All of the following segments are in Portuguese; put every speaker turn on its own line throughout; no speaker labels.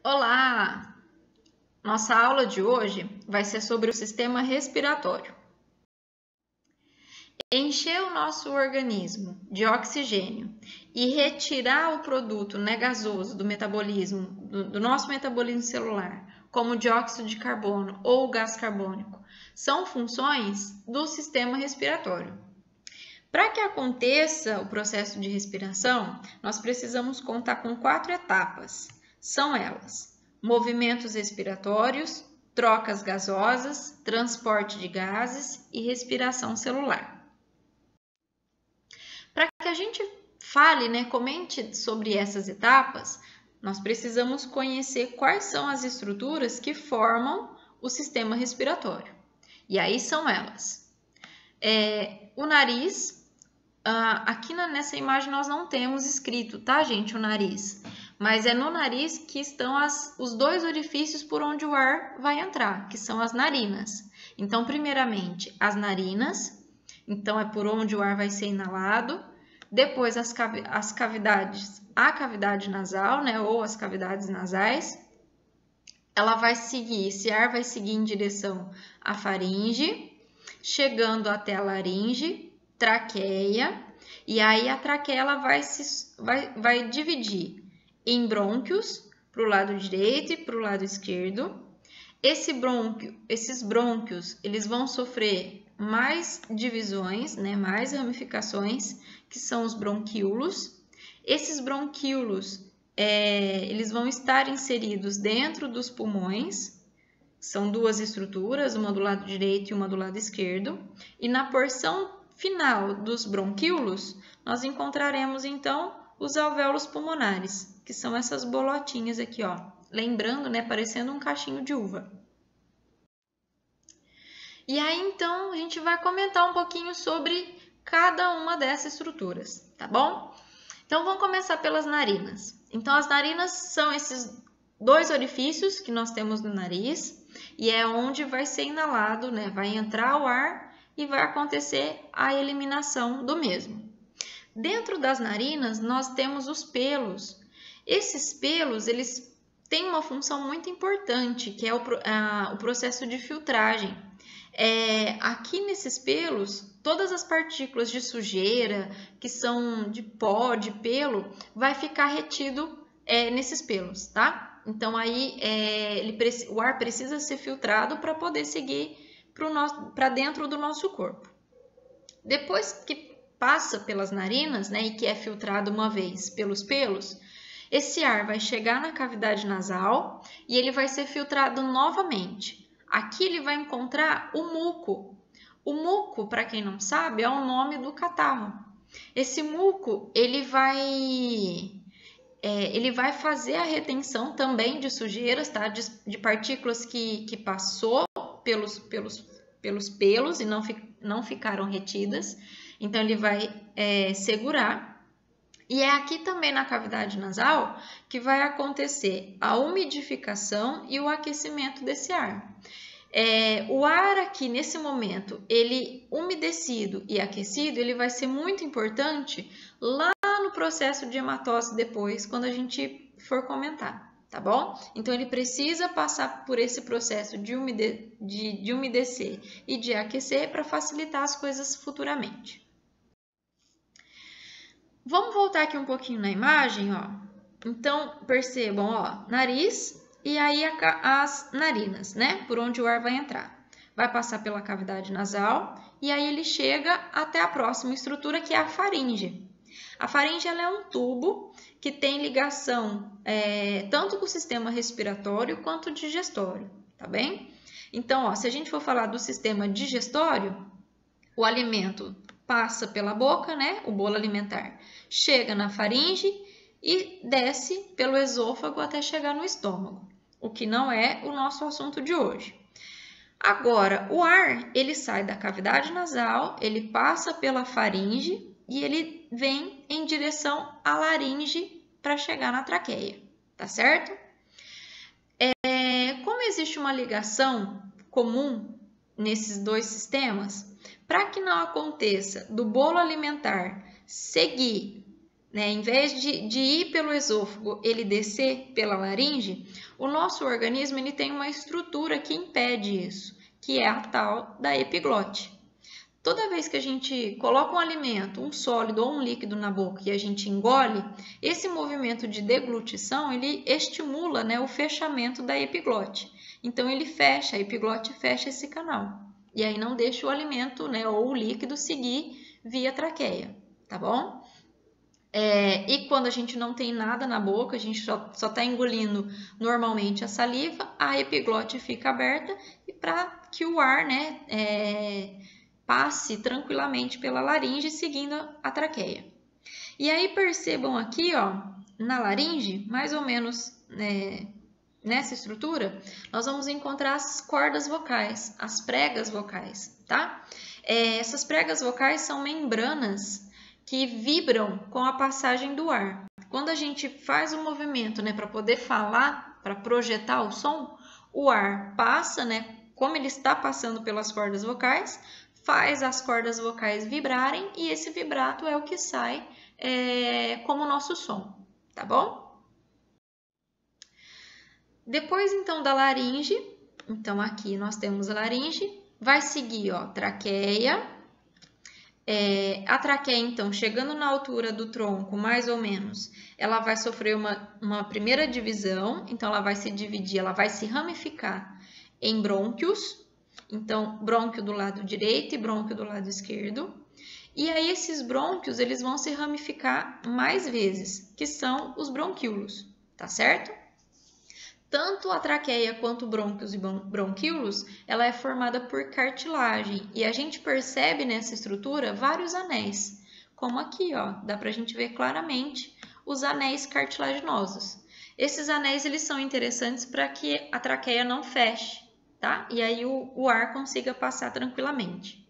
Olá! Nossa aula de hoje vai ser sobre o sistema respiratório. Encher o nosso organismo de oxigênio e retirar o produto gasoso do metabolismo, do nosso metabolismo celular, como o dióxido de carbono ou o gás carbônico, são funções do sistema respiratório. Para que aconteça o processo de respiração, nós precisamos contar com 4 etapas. São elas: movimentos respiratórios, trocas gasosas, transporte de gases e respiração celular. Para que a gente fale, comente sobre essas etapas, nós precisamos conhecer quais são as estruturas que formam o sistema respiratório. E aí são elas: o nariz. Aqui nessa imagem nós não temos escrito, tá, gente, o nariz. Mas é no nariz que estão os 2 orifícios por onde o ar vai entrar, que são as narinas. Então, primeiramente, as narinas. Então, é por onde o ar vai ser inalado. Depois, as cavidades, a cavidade nasal, ou as cavidades nasais. Ela vai seguir, esse ar vai seguir em direção à faringe, chegando até a laringe, traqueia, e aí a traqueia ela vai dividir em brônquios para o lado direito e para o lado esquerdo. Esses brônquios eles vão sofrer mais divisões, mais ramificações, que são os bronquíolos. Esses bronquíolos eles vão estar inseridos dentro dos pulmões. São 2 estruturas, uma do lado direito e uma do lado esquerdo. E na porção final dos bronquíolos, nós encontraremos, então, os alvéolos pulmonares, que são essas bolotinhas aqui, ó. Lembrando, parecendo um cachinho de uva. E aí, então, a gente vai comentar um pouquinho sobre cada uma dessas estruturas, tá bom? Então, vamos começar pelas narinas. Então, as narinas são esses 2 orifícios que nós temos no nariz, e é onde vai ser inalado, vai entrar o ar e vai acontecer a eliminação do mesmo. Dentro das narinas, nós temos os pelos. Esses pelos, eles têm uma função muito importante, que é o processo de filtragem. Aqui nesses pelos, todas as partículas de sujeira, que são de pó, de pelo, vai ficar retido nesses pelos, tá? Então, aí o ar precisa ser filtrado para poder seguir para dentro do nosso corpo. Depois que passa pelas narinas, e que é filtrado uma vez pelos pelos, esse ar vai chegar na cavidade nasal e ele vai ser filtrado novamente. Aqui ele vai encontrar o muco. O muco, para quem não sabe, é o nome do catarro. Esse muco, ele vai fazer a retenção também de sujeiras, tá? De partículas que passou pelos pelos e não ficaram retidas. Então, ele vai segurar. E é aqui também na cavidade nasal que vai acontecer a umidificação e o aquecimento desse ar. O ar aqui, nesse momento, ele umedecido e aquecido, ele vai ser muito importante lá no processo de hematose depois, quando a gente for comentar, tá bom? Então, ele precisa passar por esse processo de umedecer e de aquecer para facilitar as coisas futuramente. Vamos voltar aqui um pouquinho na imagem, ó. Então, percebam, ó, nariz e aí as narinas, por onde o ar vai entrar. Vai passar pela cavidade nasal e aí ele chega até a próxima estrutura, que é a faringe. A faringe ela é um tubo que tem ligação tanto com o sistema respiratório quanto digestório, tá bem? Então, ó, se a gente for falar do sistema digestório, o alimento passa pela boca, o bolo alimentar, chega na faringe e desce pelo esôfago até chegar no estômago, o que não é o nosso assunto de hoje. Agora, o ar, ele sai da cavidade nasal, ele passa pela faringe e ele vem em direção à laringe para chegar na traqueia, tá certo? Como existe uma ligação comum nesses 2 sistemas, para que não aconteça do bolo alimentar seguir né, em vez de ir pelo esôfago, ele descer pela laringe, o nosso organismo ele tem uma estrutura que impede isso, que é a tal da epiglote. Toda vez que a gente coloca um alimento, um sólido ou um líquido na boca e a gente engole, esse movimento de deglutição, ele estimula, né, o fechamento da epiglote. Então, ele fecha, a epiglote fecha esse canal. E aí não deixa o alimento, né, ou o líquido seguir via traqueia, tá bom? E quando a gente não tem nada na boca, a gente só está engolindo normalmente a saliva, a epiglote fica aberta e para que o ar, né, passe tranquilamente pela laringe, seguindo a traqueia. E aí percebam aqui, ó, na laringe, mais ou menos nessa estrutura, nós vamos encontrar as cordas vocais, as pregas vocais, tá? Essas pregas vocais são membranas que vibram com a passagem do ar. Quando a gente faz um movimento, né, para poder falar, para projetar o som, o ar passa, né, como ele está passando pelas cordas vocais, faz as cordas vocais vibrarem e esse vibrato é o que sai como nosso som, tá bom? Depois, então, da laringe, então aqui nós temos a laringe, vai seguir, ó, traqueia. A traqueia, então, chegando na altura do tronco, mais ou menos, ela vai sofrer uma primeira divisão, então ela vai se dividir, ela vai se ramificar em brônquios. Então, brônquio do lado direito e brônquio do lado esquerdo. E aí, esses brônquios, eles vão se ramificar mais vezes, que são os bronquíolos, tá certo? Tanto a traqueia quanto brônquios e bronquíolos, ela é formada por cartilagem. E a gente percebe nessa estrutura vários anéis, como aqui, ó, dá pra gente ver claramente os anéis cartilaginosos. Esses anéis, eles são interessantes para que a traqueia não feche, tá? E aí o ar consiga passar tranquilamente.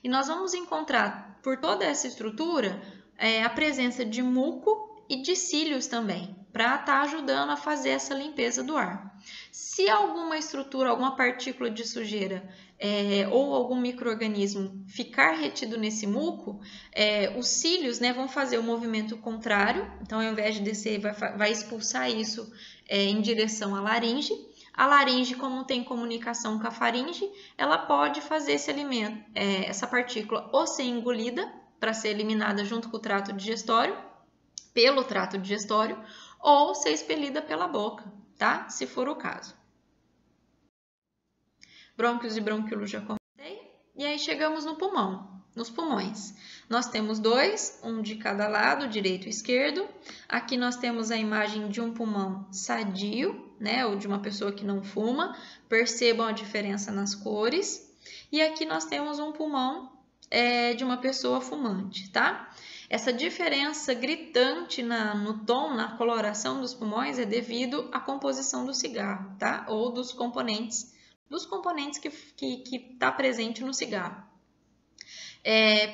E nós vamos encontrar por toda essa estrutura a presença de muco e de cílios também, para estar ajudando a fazer essa limpeza do ar. Se alguma estrutura, alguma partícula de sujeira ou algum micro-organismo ficar retido nesse muco, os cílios, né, vão fazer o movimento contrário, então ao invés de descer, vai expulsar isso em direção à laringe. A laringe, como tem comunicação com a faringe, ela pode fazer esse alimento, essa partícula, ou ser engolida para ser eliminada junto com o trato digestório, pelo trato digestório, ou ser expelida pela boca, tá? Se for o caso. Brônquios e bronquíolos já comentei. E aí chegamos no pulmão, nos pulmões. Nós temos dois, um de cada lado, direito e esquerdo. Aqui nós temos a imagem de um pulmão sadio, né, ou de uma pessoa que não fuma. Percebam a diferença nas cores. E aqui nós temos um pulmão de uma pessoa fumante, tá? Essa diferença gritante no tom, na coloração dos pulmões é devido à composição do cigarro, tá? Ou dos componentes que está presente no cigarro.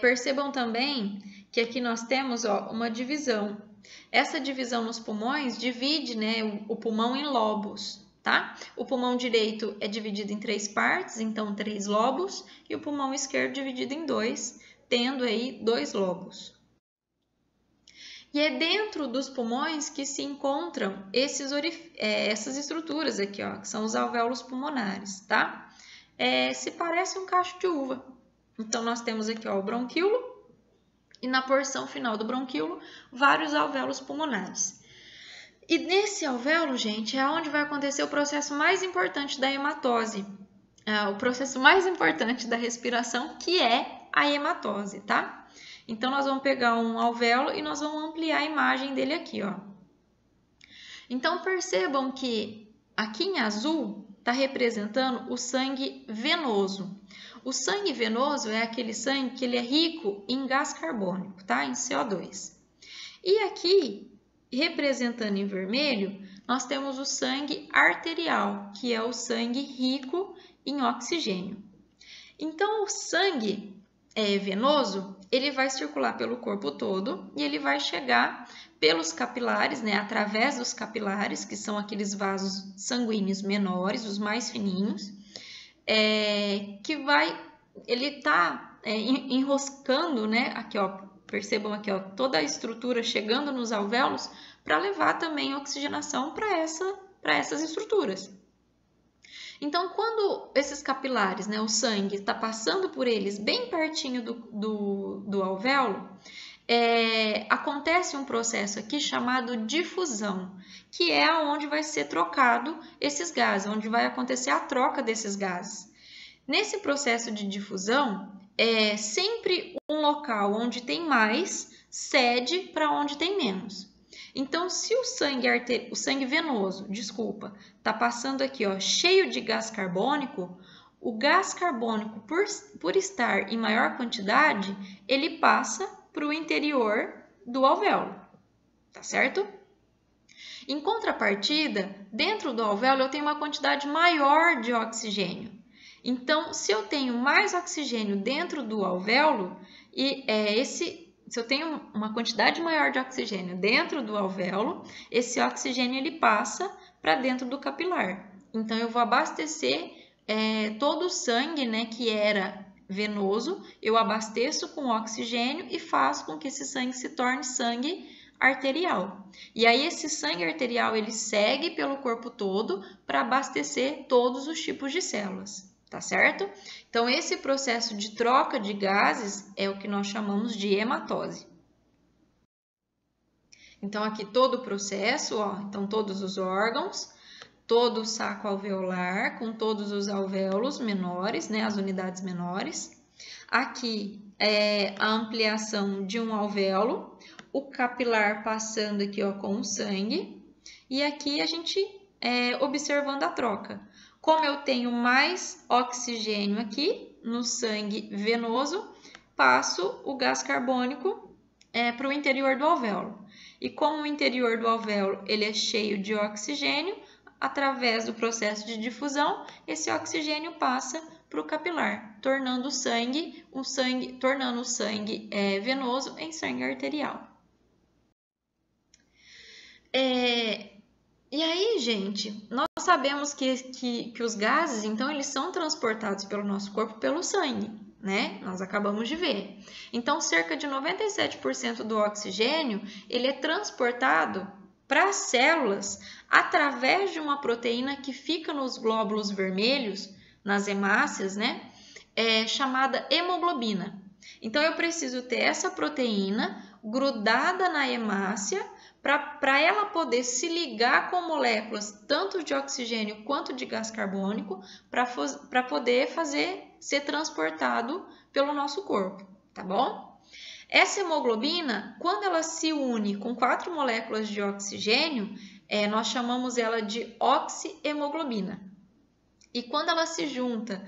Percebam também que aqui nós temos, ó, uma divisão. Essa divisão nos pulmões divide, né, o pulmão em lobos, tá? O pulmão direito é dividido em 3 partes, então 3 lobos, e o pulmão esquerdo dividido em 2, tendo aí 2 lobos. E é dentro dos pulmões que se encontram essas estruturas aqui, ó, que são os alvéolos pulmonares, tá? Se parece um cacho de uva. Então, nós temos aqui, ó, o bronquíolo e na porção final do bronquíolo, vários alvéolos pulmonares. E nesse alvéolo, gente, é onde vai acontecer o processo mais importante da hematose, o processo mais importante da respiração, que é a hematose, tá? Então, nós vamos pegar um alvéolo e nós vamos ampliar a imagem dele aqui, ó. Então, percebam que aqui em azul está representando o sangue venoso. O sangue venoso é aquele sangue que ele é rico em gás carbônico, tá? Em CO2. E aqui, representando em vermelho, nós temos o sangue arterial, que é o sangue rico em oxigênio. Então, o sangue venoso, ele vai circular pelo corpo todo e ele vai chegar pelos capilares, né, através dos capilares, que são aqueles vasos sanguíneos menores, os mais fininhos, ele tá enroscando, né, aqui, ó, Percebam aqui, ó, toda a estrutura chegando nos alvéolos para levar também oxigenação para essas estruturas. Então, quando esses capilares, né, o sangue, está passando por eles bem pertinho do alvéolo, acontece um processo aqui chamado difusão, que é onde vai ser trocado esses gases, onde vai acontecer a troca desses gases. Nesse processo de difusão, é sempre um local onde tem mais cede para onde tem menos. Então, se o sangue venoso, está passando aqui, ó, cheio de gás carbônico, o gás carbônico, por estar em maior quantidade, ele passa para o interior do alvéolo, tá certo? Em contrapartida, dentro do alvéolo eu tenho uma quantidade maior de oxigênio. Então, se eu tenho mais oxigênio dentro do alvéolo, se eu tenho uma quantidade maior de oxigênio dentro do alvéolo, esse oxigênio ele passa para dentro do capilar. Então, eu vou abastecer todo o sangue, né, que era venoso, eu abasteço com oxigênio e faço com que esse sangue se torne sangue arterial. E aí, esse sangue arterial ele segue pelo corpo todo para abastecer todos os tipos de células. Tá certo? Então, esse processo de troca de gases é o que nós chamamos de hematose. Então, aqui todo o processo, ó, então todos os órgãos, todo o saco alveolar, com todos os alvéolos menores, né, as unidades menores. Aqui é a ampliação de um alvéolo, o capilar passando aqui, ó, com o sangue. E aqui a gente observando a troca. Como eu tenho mais oxigênio aqui no sangue venoso, passo o gás carbônico para o interior do alvéolo. E como o interior do alvéolo ele é cheio de oxigênio, através do processo de difusão, esse oxigênio passa para o capilar, tornando o sangue venoso em sangue arterial. E aí, gente, nós sabemos que os gases, então, eles são transportados pelo nosso corpo pelo sangue, né? Nós acabamos de ver. Então, cerca de 97% do oxigênio, ele é transportado para as células através de uma proteína que fica nos glóbulos vermelhos, nas hemácias, né? Chamada hemoglobina. Então, eu preciso ter essa proteína grudada na hemácia para ela poder se ligar com moléculas tanto de oxigênio quanto de gás carbônico para poder ser transportado pelo nosso corpo, tá bom? Essa hemoglobina, quando ela se une com 4 moléculas de oxigênio, nós chamamos ela de oxihemoglobina. E quando ela se junta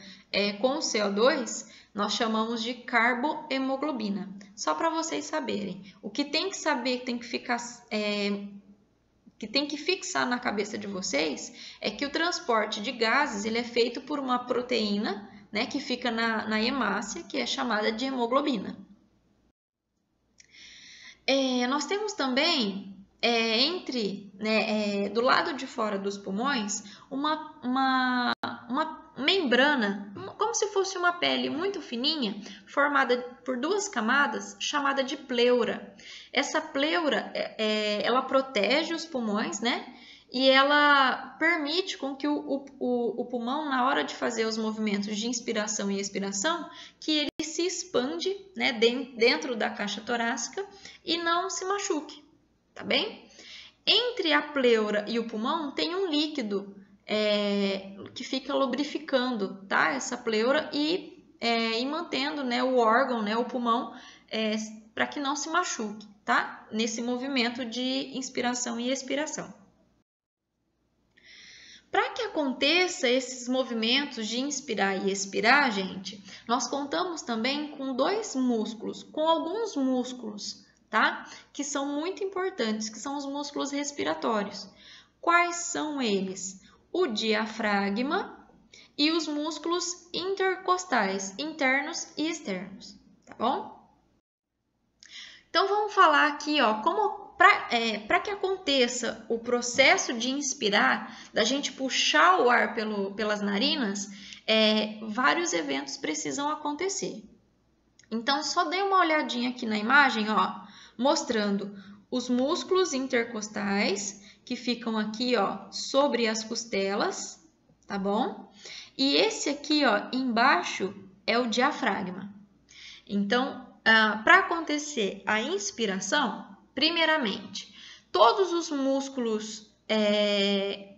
com o CO2, nós chamamos de carbohemoglobina. Só para vocês saberem. O que tem que saber, que tem que fixar na cabeça de vocês, é que o transporte de gases ele é feito por uma proteína, né, que fica na hemácia, que é chamada de hemoglobina. Nós temos também, do lado de fora dos pulmões, uma membrana, como se fosse uma pele muito fininha, formada por 2 camadas, chamada de pleura. Essa pleura, ela protege os pulmões, né? E ela permite com que o pulmão, na hora de fazer os movimentos de inspiração e expiração, que ele se expande, né, dentro da caixa torácica e não se machuque, tá bem? Entre a pleura e o pulmão tem um líquido que fica lubrificando, tá? Essa pleura e mantendo, né, o órgão, né, o pulmão, para que não se machuque, tá? Nesse movimento de inspiração e expiração. Para que aconteça esses movimentos de inspirar e expirar, gente, nós contamos também com 2 músculos, com alguns músculos, tá? Que são muito importantes, que são os músculos respiratórios. Quais são eles? O diafragma e os músculos intercostais, internos e externos, tá bom? Então, vamos falar aqui, ó, como para que aconteça o processo de inspirar, da gente puxar o ar pelas narinas, vários eventos precisam acontecer. Então, só dei uma olhadinha aqui na imagem, ó, mostrando os músculos intercostais que ficam aqui, ó, sobre as costelas, tá bom? E esse aqui, ó, embaixo é o diafragma. Então, para acontecer a inspiração, primeiramente, todos os músculos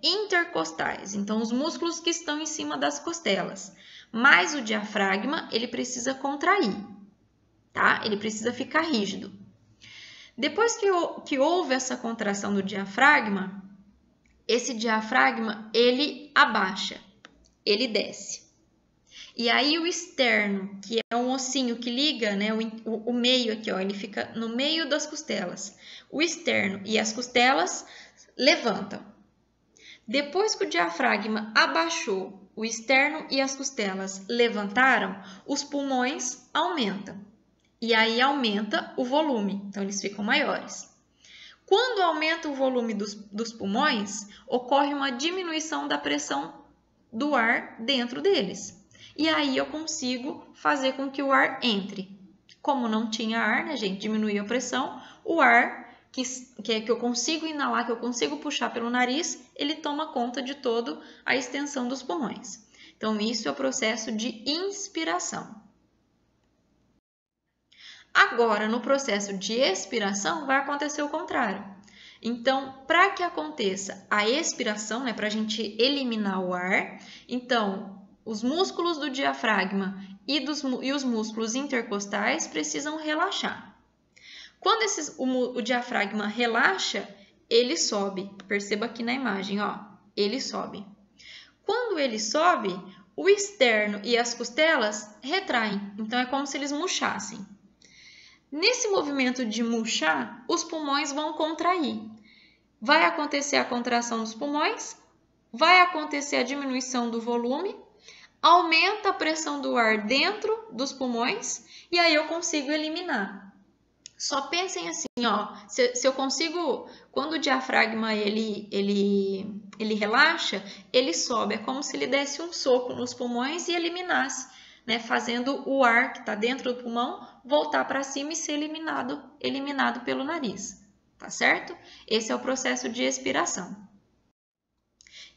intercostais, então os músculos que estão em cima das costelas, mais o diafragma, ele precisa contrair, tá? Ele precisa ficar rígido. Depois que houve essa contração do diafragma, esse diafragma, ele abaixa, ele desce. E aí o externo, que é um ossinho que liga, né, o meio aqui, ó, ele fica no meio das costelas. O externo e as costelas levantam. Depois que o diafragma abaixou, o externo e as costelas levantaram, os pulmões aumentam. E aí aumenta o volume, então eles ficam maiores. Quando aumenta o volume dos pulmões, ocorre uma diminuição da pressão do ar dentro deles. E aí eu consigo fazer com que o ar entre. Como não tinha ar, né, gente? Diminuiu a pressão, o ar que eu consigo inalar, que eu consigo puxar pelo nariz, ele toma conta de toda a extensão dos pulmões. Então, isso é o processo de inspiração. Agora, no processo de expiração, vai acontecer o contrário. Então, para que aconteça a expiração, né, para a gente eliminar o ar, então, os músculos do diafragma e os músculos intercostais precisam relaxar. Quando o diafragma relaxa, ele sobe. Perceba aqui na imagem, ó, ele sobe. Quando ele sobe, o externo e as costelas retraem. Então, é como se eles murchassem. Nesse movimento de murchar, os pulmões vão contrair. Vai acontecer a contração dos pulmões, vai acontecer a diminuição do volume, aumenta a pressão do ar dentro dos pulmões e aí eu consigo eliminar. Só pensem assim, ó, se eu consigo, quando o diafragma ele relaxa, ele sobe, é como se ele desse um soco nos pulmões e eliminasse, né, fazendo o ar que está dentro do pulmão voltar para cima e ser eliminado pelo nariz, tá certo? Esse é o processo de expiração.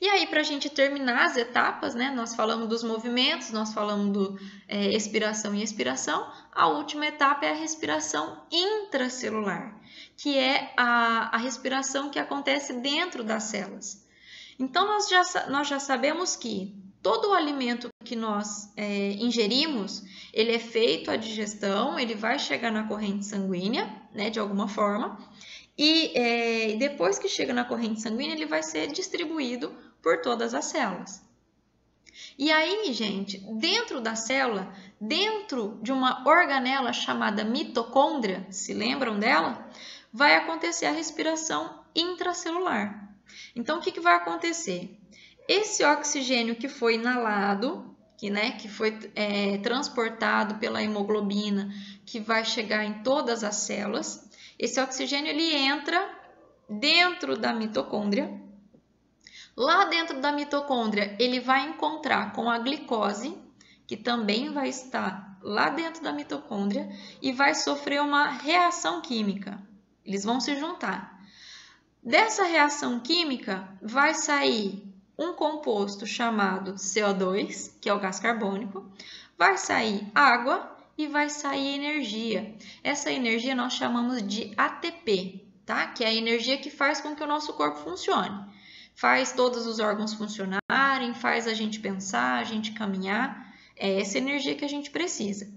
E aí, para a gente terminar as etapas, né, nós falamos dos movimentos, nós falamos do expiração e expiração. A última etapa é a respiração intracelular, que é a respiração que acontece dentro das células. Então, nós já sabemos que todo o alimento que nós ingerimos, ele é feito a digestão, ele vai chegar na corrente sanguínea, né, de alguma forma, e depois que chega na corrente sanguínea, ele vai ser distribuído por todas as células. E aí, gente, dentro da célula, dentro de uma organela chamada mitocôndria, se lembram dela? Vai acontecer a respiração intracelular. Então, o que vai acontecer? Esse oxigênio que foi inalado, que foi transportado pela hemoglobina, que vai chegar em todas as células, esse oxigênio ele entra dentro da mitocôndria. Lá dentro da mitocôndria, ele vai encontrar com a glicose, que também vai estar lá dentro da mitocôndria, e vai sofrer uma reação química. Eles vão se juntar. Dessa reação química, vai sair um composto chamado CO2, que é o gás carbônico, vai sair água e vai sair energia. Essa energia nós chamamos de ATP, tá? Que é a energia que faz com que o nosso corpo funcione. Faz todos os órgãos funcionarem, faz a gente pensar, a gente caminhar. É essa energia que a gente precisa.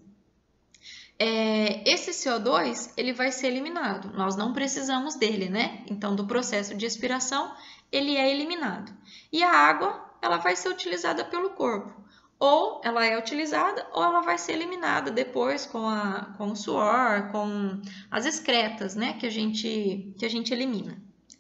Esse CO2, ele vai ser eliminado. Nós não precisamos dele, né? Então, do processo de expiração, ele é eliminado. E a água, ela vai ser utilizada pelo corpo. Ou ela é utilizada, ou ela vai ser eliminada depois com o suor, com as excretas, né? Que a gente elimina.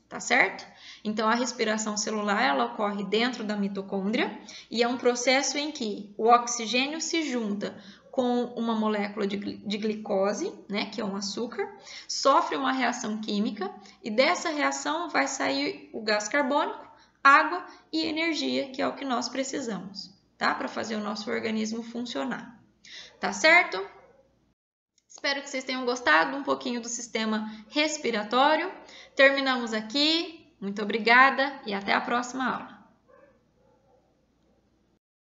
Tá certo? Então, a respiração celular, ela ocorre dentro da mitocôndria e é um processo em que o oxigênio se junta com uma molécula de glicose, né, que é um açúcar, sofre uma reação química e dessa reação vai sair o gás carbônico, água e energia, que é o que nós precisamos, tá? Para fazer o nosso organismo funcionar. Tá certo? Espero que vocês tenham gostado um pouquinho do sistema respiratório. Terminamos aqui. Muito obrigada e até a próxima aula.